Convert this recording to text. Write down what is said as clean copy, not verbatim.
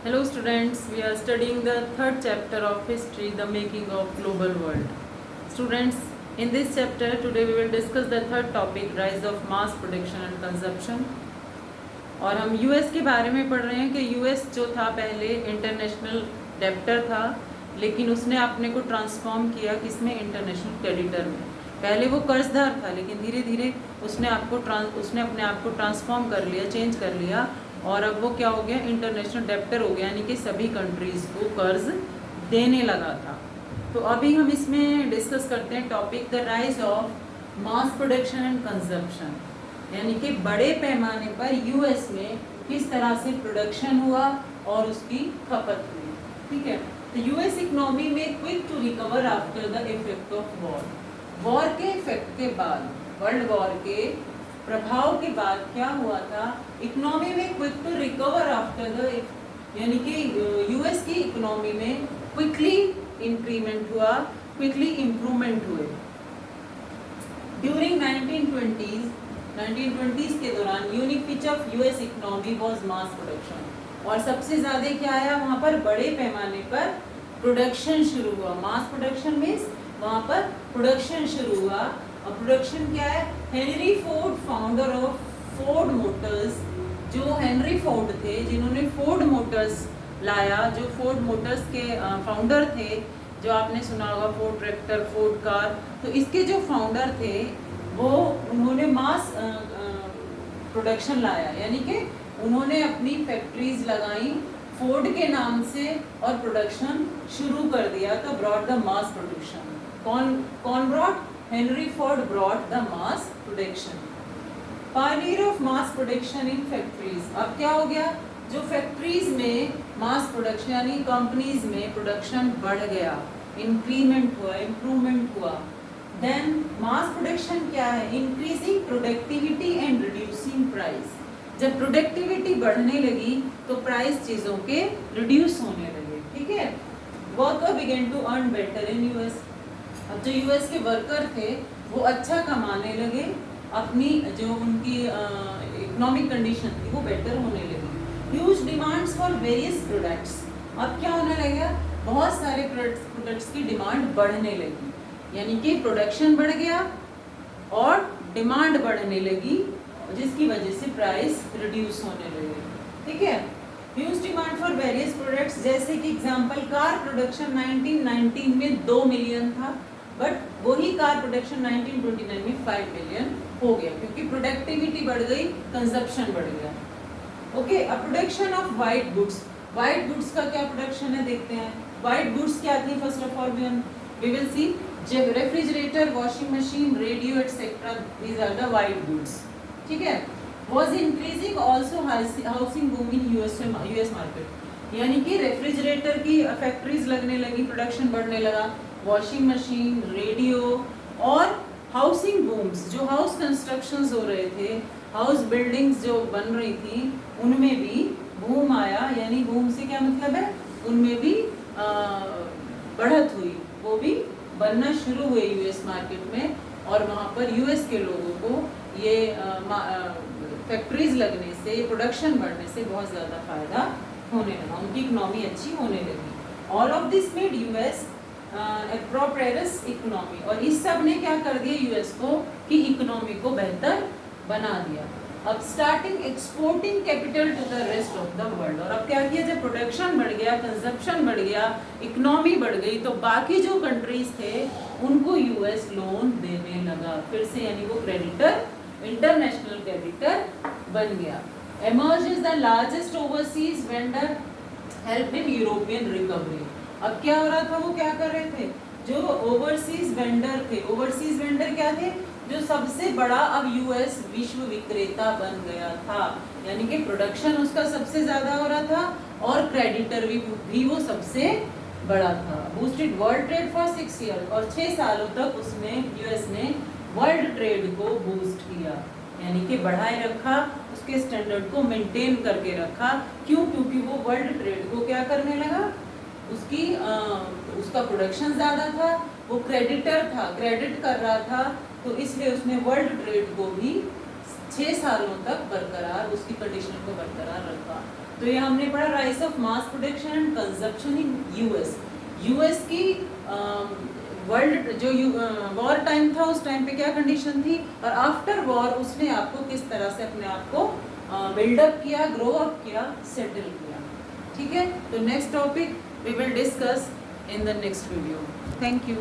Hello students, we are studying the third chapter of history, the making of global world. Students, in this chapter today we will discuss the third topic, rise of mass production and consumption. और हम US के बारे में पढ़ रहे हैं कि US जो था पहले इंटरनेशनल डेब्टर था, लेकिन उसने अपने को ट्रांसफॉर्म किया किसमें, इंटरनेशनल क्रेडिटर में। पहले वो कर्जदार था, लेकिन धीरे धीरे उसने अपने आप को ट्रांसफॉर्म कर लिया, चेंज कर लिया, और अब वो क्या हो गया, इंटरनेशनल डेब्टर हो गया, यानी कि सभी कंट्रीज़ को कर्ज देने लगा था। तो अभी हम इसमें डिस्कस करते हैं topic, the rise of mass production and consumption, यानी कि बड़े पैमाने पर यूएस में किस तरह से प्रोडक्शन हुआ और उसकी खपत हुई। ठीक है, तो यूएस इकोनॉमी में quick to recover after the effect of war. War के इफेक्ट के बाद, वर्ल्ड वॉर के प्रभाव के बाद क्या हुआ था, इकोनॉमी में quick to recover after the, यानी कि यूएस की इकोनॉमी में क्विकली इंक्रीमेंट हुआ, क्विकली इम्प्रूवमेंट हुए। ड्यूरिंग 1920s के दौरान unique feature of US economy was mass production, और सबसे ज़्यादा क्या आया वहाँ पर, बड़े पैमाने पर प्रोडक्शन शुरू हुआ। मास प्रोडक्शन मीन्स वहाँ पर प्रोडक्शन शुरू हुआ। और प्रोडक्शन क्या है, Henry Ford, founder of Ford Motors, जो हेनरी फोर्ड थे जिन्होंने फोर्ड मोटर्स लाया, जो फोर्ड मोटर्स के फाउंडर थे, जो आपने सुना होगा फोर्ड ट्रैक्टर, फोर्ड कार, तो इसके जो फाउंडर थे वो, उन्होंने मास प्रोडक्शन लाया, यानी कि उन्होंने अपनी फैक्ट्रीज लगाई फोर्ड के नाम से और प्रोडक्शन शुरू कर दिया, तो ब्रॉट द मास प्रोडक्शन। कौन brought, Henry Ford brought the mass production. Pioneer of mass production in factories, अब क्या हो गया, जो फैक्ट्रीज में मास प्रोडक्शन यानी कंपनीज में प्रोडक्शन बढ़ गया, इंक्रीमेंट हुआ, इम्प्रूवमेंट हुआ। देन मास प्रोडक्शन क्या है, increasing productivity and reducing price. जब प्रोडक्टिविटी बढ़ने लगी तो प्राइस चीज़ों के रिड्यूस होने लगे। ठीक है, worker begin to earn better in US. अब जो यूएस के वर्कर थे वो अच्छा कमाने लगे, अपनी जो उनकी इकोनॉमिक कंडीशन थी वो बेटर होने लगी। Huge demands for various products, अब क्या होने लगा, बहुत सारे प्रोडक्ट्स की डिमांड बढ़ने लगी, यानी कि प्रोडक्शन बढ़ गया और डिमांड बढ़ने लगी, जिसकी वजह से प्राइस रिड्यूस होने लगे। ठीक है, huge demand for various products, जैसे कि एग्जांपल कार प्रोडक्शन 1919 में 2 मिलियन था, बट वही कार प्रोडक्शन 1929 में 5 मिलियन हो गया, क्योंकि प्रोडक्टिविटी बढ़ गई, कंजप्शन बढ़ गया। ओके, अब production of white goods, white goods का क्या प्रोडक्शन है देखते हैं। वाइट गुड्स क्या थी, first of all we will see, refrigerator, washing machine, radio etcetera, these are the white goods. ठीक है, was increasing also housing boom in US market, यानी कि रेफ्रिजरेटर की फैक्ट्रीज लगने लगी, प्रोडक्शन बढ़ने लगा, वॉशिंग मशीन, रेडियो, और हाउसिंग बूम्स, जो हाउस कंस्ट्रक्शंस हो रहे थे, हाउस बिल्डिंग्स जो बन रही थी, उनमें भी बूम आया, यानी बूम से क्या मतलब है, उनमें भी बढ़त हुई, वो भी बनना शुरू हुए यूएस मार्केट में, और वहाँ पर यूएस के लोगों को ये फैक्ट्रीज लगने से, प्रोडक्शन बढ़ने से बहुत ज़्यादा फायदा होने लगा, उनकी इकोनॉमी अच्छी होने लगी। All of this made US prosperous economy, और इस सब ने क्या कर दिया यूएस को, कि इकोनॉमी को बेहतर बना दिया। अब starting exporting capital to the rest of the world, और अब क्या किया, जब प्रोडक्शन बढ़ गया, कंजप्शन बढ़ गया, इकोनॉमी बढ़ गई, तो बाकी जो कंट्रीज थे उनको यूएस लोन देने लगा फिर से, यानी वो क्रेडिटर, इंटरनेशनल क्रेडिटर बन गया। Emerge is the largest overseas vendor, help in European recovery. अब क्या हो रहा था, वो क्या कर रहे थे, जो ओवरसीज वेंडर थे, ओवरसीज वेंडर क्या थे, जो सबसे बड़ा अब यूएस विश्व विक्रेता बन गया था, यानी कि प्रोडक्शन उसका सबसे ज्यादा हो रहा था और क्रेडिटर भी वो सबसे बड़ा था। Boosted world trade for 6 year, और 6 सालों तक उसने, यूएस ने वर्ल्ड ट्रेड को बूस्ट किया, यानी कि बढ़ाए रखा, उसके स्टैंडर्ड को मेंटेन करके रखा। क्यों, क्योंकि वो वर्ल्ड ट्रेड को क्या करने लगा, उसका प्रोडक्शन ज़्यादा था, वो क्रेडिटर था, क्रेडिट कर रहा था, तो इसलिए उसने वर्ल्ड ट्रेड को भी 6 सालों तक बरकरार, उसकी कंडीशन को बरकरार रखा। तो ये हमने पढ़ा rise of mass production and consumption in US. US की वर्ल्ड जो वॉर टाइम था उस टाइम पे क्या कंडीशन थी, और आफ्टर वॉर उसने आपको किस तरह से अपने आप को बिल्डअप किया, ग्रो अप किया, सेटल किया। ठीक है, तो next topic we will discuss in the next video. Thank you.